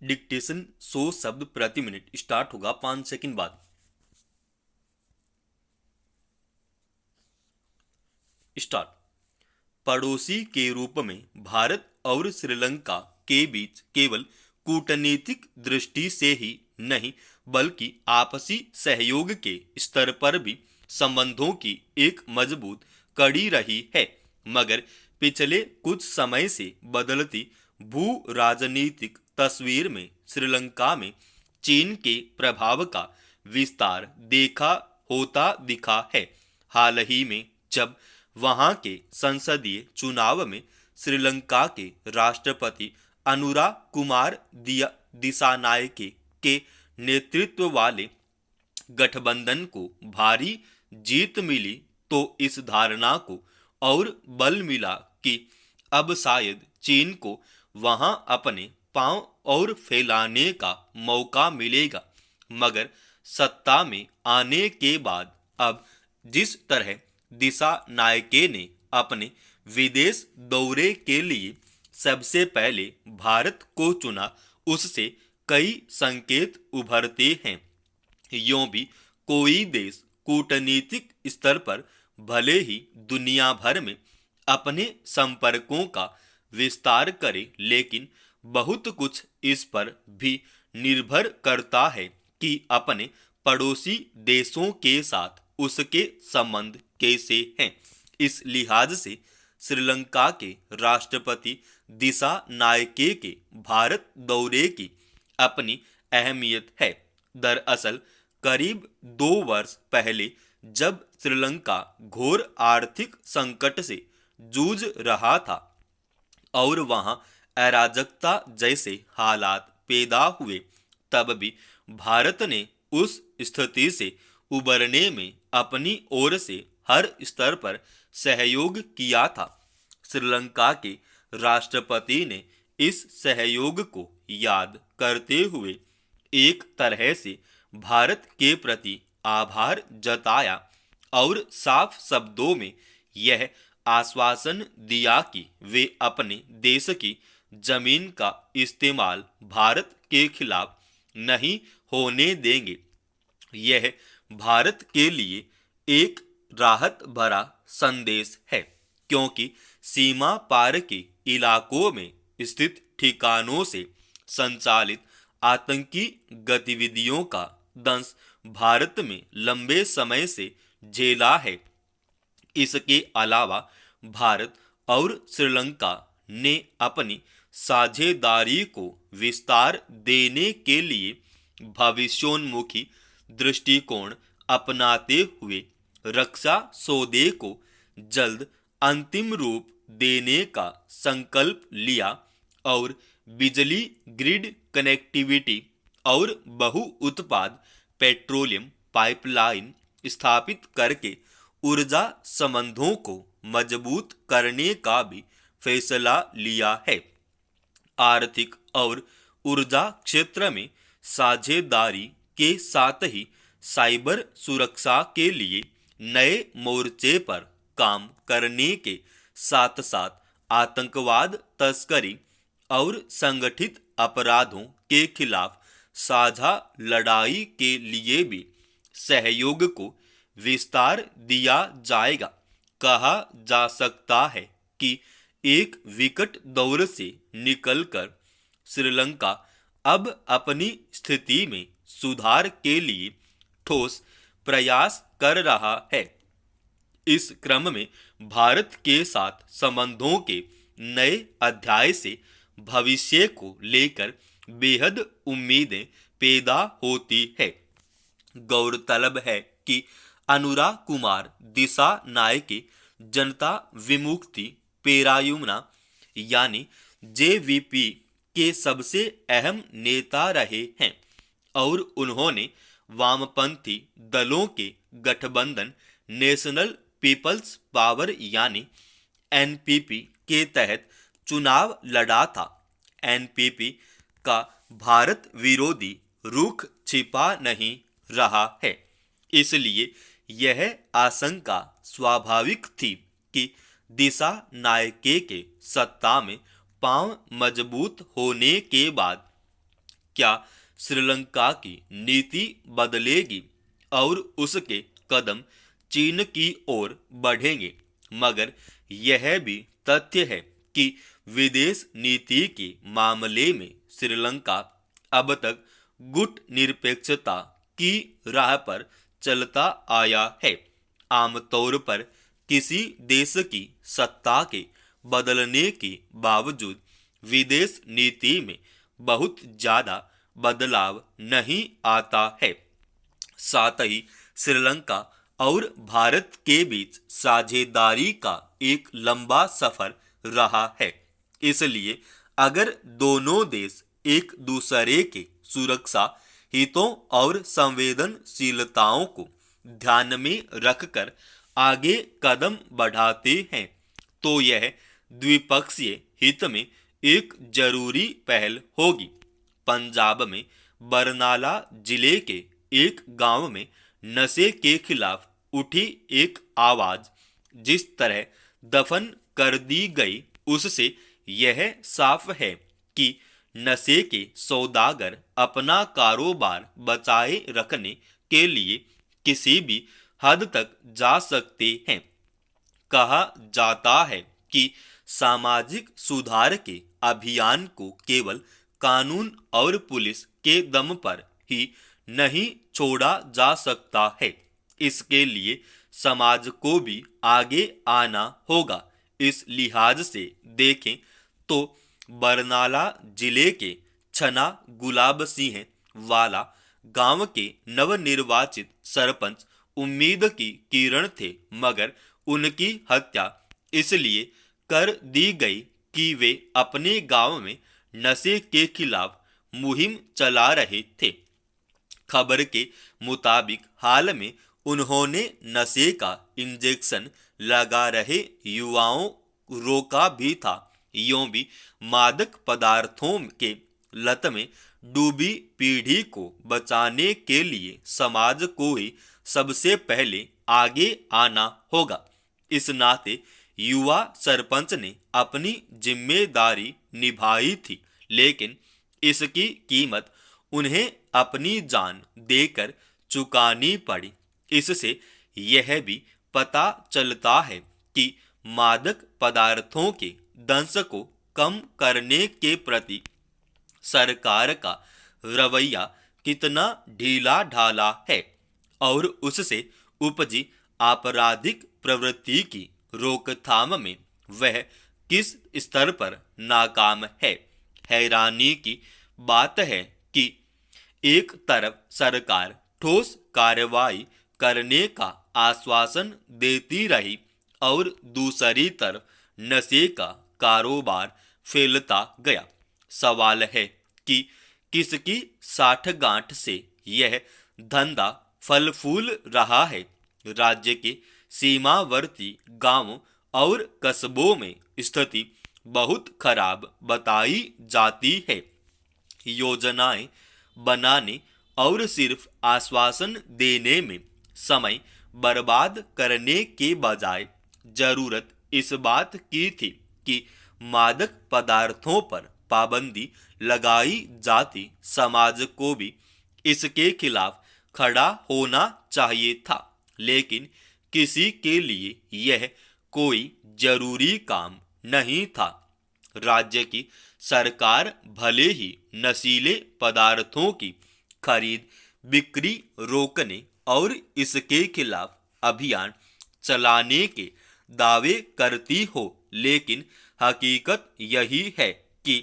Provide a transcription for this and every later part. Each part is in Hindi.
डिक्टेशन 100 शब्द प्रति मिनट स्टार्ट होगा 5 सेकंड बाद। स्टार्ट। पड़ोसी के रूप में भारत और श्रीलंका के बीच केवल कूटनीतिक दृष्टि से ही नहीं बल्कि आपसी सहयोग के स्तर पर भी संबंधों की एक मजबूत कड़ी रही है। मगर पिछले कुछ समय से बदलती भू राजनीतिक तस्वीर में श्रीलंका में चीन के प्रभाव का विस्तार देखा होता दिखा है। हाल ही में जब वहां के संसदीय चुनाव में श्रीलंका के राष्ट्रपति अनुरा कुमार दिसानायके के नेतृत्व वाले गठबंधन को भारी जीत मिली तो इस धारणा को और बल मिला कि अब शायद चीन को वहां अपने पांव और फैलाने का मौका मिलेगा। मगर सत्ता में आने के बाद अब जिस तरह दिशा नायके ने अपने विदेश दौरे के लिए सबसे पहले भारत को चुना, उससे कई संकेत उभरते हैं। यूं भी कोई देश कूटनीतिक स्तर पर भले ही दुनिया भर में अपने संपर्कों का विस्तार करे, लेकिन बहुत कुछ इस पर भी निर्भर करता है कि अपने पड़ोसी देशों के साथ उसके संबंध कैसे हैं। इस लिहाज से श्रीलंका के राष्ट्रपति दिशा नायके के भारत दौरे की अपनी अहमियत है। दरअसल करीब 2 वर्ष पहले जब श्रीलंका घोर आर्थिक संकट से जूझ रहा था और वहां अराजकता जैसे हालात पैदा हुए, तब भी भारत ने उस स्थिति से उबरने में अपनी ओर से हर स्तर पर सहयोग किया था। श्रीलंका के राष्ट्रपति ने इस सहयोग को याद करते हुए एक तरह से भारत के प्रति आभार जताया और साफ शब्दों में यह आश्वासन दिया कि वे अपने देश की जमीन का इस्तेमाल भारत के खिलाफ नहीं होने देंगे। यह भारत के लिए एक राहत भरा संदेश है, क्योंकि सीमा पार के इलाकों में स्थित ठिकानों से संचालित आतंकी गतिविधियों का दंश भारत में लंबे समय से झेला है। इसके अलावा भारत और श्रीलंका ने अपनी साझेदारी को विस्तार देने के लिए भविष्योन्मुखी दृष्टिकोण अपनाते हुए रक्षा सौदे को जल्द अंतिम रूप देने का संकल्प लिया और बिजली ग्रिड कनेक्टिविटी और बहु उत्पाद पेट्रोलियम पाइपलाइन स्थापित करके ऊर्जा संबंधों को मजबूत करने का भी फैसला लिया है। आर्थिक और ऊर्जा क्षेत्र में साझेदारी के साथ ही साइबर सुरक्षा के लिए नए मोर्चे पर काम करने के साथ साथ आतंकवाद, तस्करी और संगठित अपराधों के खिलाफ साझा लड़ाई के लिए भी सहयोग को विस्तार दिया जाएगा। कहा जा सकता है कि एक विकट दौर से निकलकर श्रीलंका अब अपनी स्थिति में सुधार के लिए ठोस प्रयास कर रहा है। इस क्रम में भारत के साथ संबंधों के नए अध्याय से भविष्य को लेकर बेहद उम्मीदें पैदा होती है। गौरतलब है कि अनुरा कुमार दिसानायके जनता विमुक्ति पेरायुमना यानी जेवीपी के सबसे अहम नेता रहे हैं और उन्होंने वामपंथी दलों के गठबंधन नेशनल पीपल्स पावर यानी एनपीपी के तहत चुनाव लड़ा था। एनपीपी का भारत विरोधी रुख छिपा नहीं रहा है, इसलिए यह आशंका स्वाभाविक थी कि दिशा नायके के सत्ता में पांव मजबूत होने के बाद क्या श्रीलंका की नीति बदलेगी और उसके कदम चीन की ओर बढ़ेंगे? मगर यह भी तथ्य है कि विदेश नीति के मामले में श्रीलंका अब तक गुट निरपेक्षता की राह पर चलता आया है। आमतौर पर किसी देश की सत्ता के बदलने के बावजूद विदेश नीति में बहुत ज्यादा बदलाव नहीं आता है। साथ ही श्रीलंका और भारत के बीच साझेदारी का एक लंबा सफर रहा है। इसलिए अगर दोनों देश एक दूसरे के सुरक्षा हितों और संवेदनशीलताओं को ध्यान में रखकर आगे कदम बढ़ाते हैं तो यह द्विपक्षीय हित में एक जरूरी पहल होगी। पंजाब में बरनाला जिले के एक गांव में नशे के खिलाफ उठी एक आवाज जिस तरह दफन कर दी गई, उससे यह साफ है कि नशे के सौदागर अपना कारोबार बचाए रखने के लिए किसी भी हद तक जा सकते हैं। कहा जाता है कि सामाजिक सुधार के अभियान को केवल कानून और पुलिस के दम पर ही नहीं छोड़ा जा सकता है, इसके लिए समाज को भी आगे आना होगा। इस लिहाज से देखें तो बरनाला जिले के छना गुलाब सिंह वाला गांव के नवनिर्वाचित सरपंच उम्मीद की किरण थे, मगर उनकी हत्या इसलिए कर दी गई कि वे अपने गांव में नशे के खिलाफ मुहिम चला रहे थे। खबर के मुताबिक हाल में उन्होंने नशे का इंजेक्शन लगा रहे युवाओं रोका भी था। यूं भी मादक पदार्थों के लत में डूबी पीढ़ी को बचाने के लिए समाज को ही सबसे पहले आगे आना होगा। इस नाते युवा सरपंच ने अपनी जिम्मेदारी निभाई थी, लेकिन इसकी कीमत उन्हें अपनी जान देकर चुकानी पड़ी। इससे यह भी पता चलता है कि मादक पदार्थों के दंश को कम करने के प्रति सरकार का रवैया कितना ढीला ढाला है और उससे उपजी आपराधिक प्रवृत्ति की रोकथाम में वह किस स्तर पर नाकाम है। हैरानी की बात है कि एक तरफ सरकार ठोस कार्रवाई करने का आश्वासन देती रही और दूसरी तरफ नशे का कारोबार फैलता गया। सवाल है कि किसकी साठगांठ से यह धंधा फल फूल रहा है। राज्य के सीमावर्ती गांवों और कस्बों में स्थिति बहुत खराब बताई जाती है। योजनाएं बनाने और सिर्फ आश्वासन देने में समय बर्बाद करने के बजाय जरूरत इस बात की थी कि मादक पदार्थों पर पाबंदी लगाई जाती। समाज को भी इसके खिलाफ खड़ा होना चाहिए था, लेकिन किसी के लिए यह कोई जरूरी काम नहीं था। राज्य की सरकार भले ही नशीले पदार्थों की खरीद बिक्री रोकने और इसके खिलाफ अभियान चलाने के दावे करती हो, लेकिन हकीकत यही है कि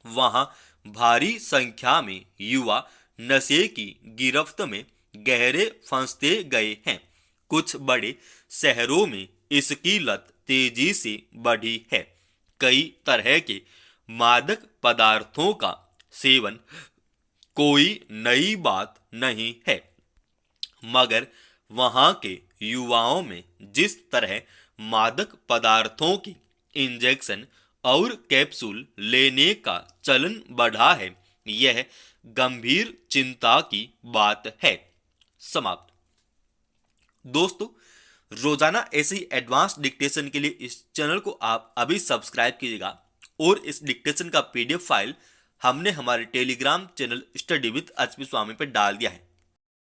वहां भारी संख्या में युवा नशे की गिरफ्त में गहरे फंसते गए हैं। कुछ बड़े शहरों में इसकी लत तेजी से बढ़ी है। कई तरह के मादक पदार्थों का सेवन कोई नई बात नहीं है, मगर वहां के युवाओं में जिस तरह मादक पदार्थों की इंजेक्शन और कैप्सूल लेने का चलन बढ़ा है, यह गंभीर चिंता की बात है। समाप्त। दोस्तों, रोजाना ऐसी एडवांस डिक्टेशन के लिए इस चैनल को आप अभी सब्सक्राइब कीजिएगा और इस डिक्टेशन का पीडीएफ फाइल हमने हमारे Telegram channel study with HP Swami पर डाल दिया है।